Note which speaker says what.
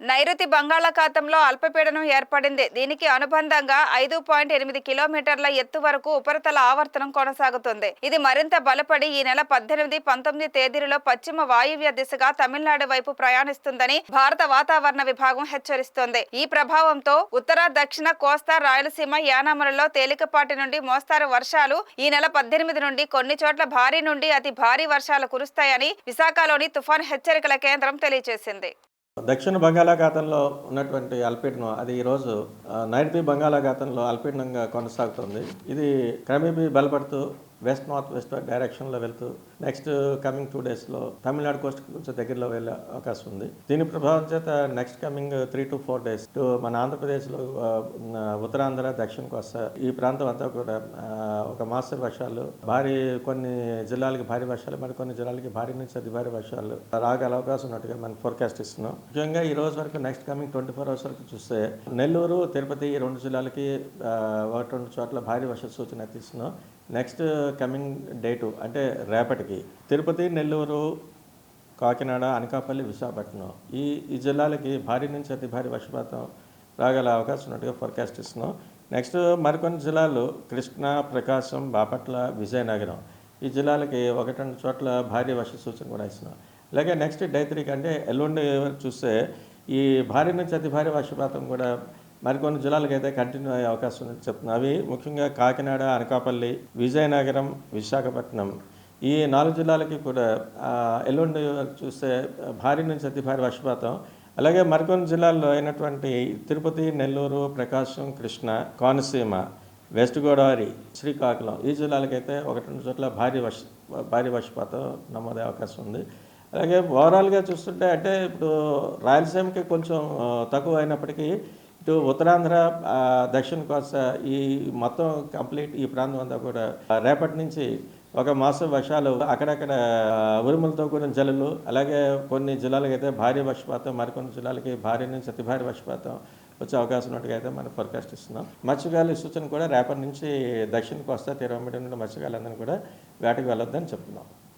Speaker 1: నైరుతి బంగాళాఖాతంలో అల్పపీడనం ఏర్పడింది. దీనికి అనుబంధంగా 5.8 కిలోమీటర్ల ఎత్తు వరకు ఉపరితల ఆవర్తనం కొనసాగుతుంది. ఇది మరింత బలపడి ఈ నెల 18, 19 తేదీలలో పశ్చిమ వాయువ్య దిశగా తమిళనాడు వైపు ప్రయాణిస్తుందని భారత వాతావరణ విభాగం హెచ్చరిస్తోంది. ఈ ప్రభావంతో ఉత్తర, దక్షిణ కోస్తా, రాయలసీమ, యానాములలో తేలికపాటి నుండి మోస్తారు వర్షాలు ఈ నెల 18 నుండి కొన్ని చోట్ల భారీ నుండి అతి భారీ వర్షాలు కురుస్తాయని విశాఖలోని తుఫాను హెచ్చరికల కేంద్రం తెలియజేసింది.
Speaker 2: దక్షిణ బంగాళాఖాతంలో ఉన్నటువంటి అల్పపీడనం అది ఈరోజు నైరుతి బంగాళాఖాతంలో అల్పపీడనంగా కొనసాగుతుంది. ఇది క్రమేపీ బలపడుతూ వెస్ట్ నార్త్ వెస్ట్ డైరెక్షన్లో వెళ్తూ నెక్స్ట్ కమింగ్ 2 డేస్లో తమిళనాడు కోస్ట్ కొంచెం దగ్గరలో వెళ్ళే అవకాశం ఉంది. దీని ప్రభావం చేత నెక్స్ట్ కమింగ్ 3 to 4 డేస్ మన ఆంధ్రప్రదేశ్లో ఉత్తరాంధ్ర, దక్షిణ కోస్తా ఈ ప్రాంతం అంతా కూడా ఒక మాస వర్షాలు కొన్ని జిల్లాలకి భారీ వర్షాలు, మరికొన్ని జిల్లాలకి భారీ నుంచి అతి భారీ వర్షాలు రాగల అవకాశం ఉన్నట్టుగా మనం ఫోర్కాస్ట్ ఇస్తున్నాం. ముఖ్యంగా ఈ రోజు వరకు నెక్స్ట్ కమింగ్ 24 అవర్స్ వరకు చూస్తే నెల్లూరు, తిరుపతి ఈ 2 జిల్లాలకి 1-2 చోట్ల భారీ వర్ష సూచన తీస్తున్నాం. నెక్స్ట్ కమింగ్ డే 2 అంటే రేపటికి తిరుపతి, నెల్లూరు, కాకినాడ, అనకాపల్లి, విశాఖపట్నం ఈ జిల్లాలకి భారీ నుంచి అతి భారీ వర్షపాతం రాగల అవకాశం ఉన్నట్టుగా ఫోర్కాస్ట్ ఇస్తున్నాం. నెక్స్ట్ మరికొన్ని జిల్లాలు కృష్ణా, ప్రకాశం, బాపట్ల, విజయనగరం ఈ జిల్లాలకి 1-2 చోట్ల భారీ వర్ష సూచన కూడా ఇస్తున్నాం. అలాగే నెక్స్ట్ డే 3 అంటే ఎల్లుండి చూస్తే ఈ భారీ నుంచి అతి భారీ వర్షపాతం కూడా మరికొన్ని జిల్లాలకు అయితే కంటిన్యూ అయ్యే అవకాశం ఉందని చెప్తున్నాం. అవి ముఖ్యంగా కాకినాడ, అనకాపల్లి, విజయనగరం, విశాఖపట్నం ఈ 4 జిల్లాలకి కూడా ఎల్లుండి చూస్తే భారీ నుంచి అతి భారీ వర్షపాతం. అలాగే మరికొన్ని జిల్లాల్లో అయినటువంటి తిరుపతి, నెల్లూరు, ప్రకాశం, కృష్ణా, కోనసీమ, వెస్ట్ గోదావరి, శ్రీకాకుళం ఈ జిల్లాలకైతే 1-2 చోట్ల భారీ వర్షపాతం నమోదయ్యే అవకాశం ఉంది. అలాగే ఓవరాల్గా చూస్తుంటే అంటే ఇప్పుడు రాయలసీమకి కొంచెం తక్కువ అయినప్పటికీ ఇటు ఉత్తరాంధ్ర, దక్షిణ కోస్తా ఈ మొత్తం కంప్లీట్ ఈ ప్రాంతం అంతా కూడా రేపటి నుంచి ఒక మాసం వర్షాలు, అక్కడక్కడ ఉరుములతో కూడిన జల్లులు, అలాగే కొన్ని జిల్లాలకు అయితే భారీ వర్షపాతం, మరికొన్ని జిల్లాలకి భారీ నుంచి అతి భారీ వర్షపాతం వచ్చే అవకాశం ఉన్నట్టుగా అయితే మనం ఫోర్కాస్ట్ ఇస్తున్నాం. మత్స్యకారుల సూచన కూడా రేపటి నుంచి దక్షిణ కోస్తా, తీరం నుండి మత్స్యకారులందరినీ కూడా వేటకు వెళ్ళొద్దని చెప్తున్నాం.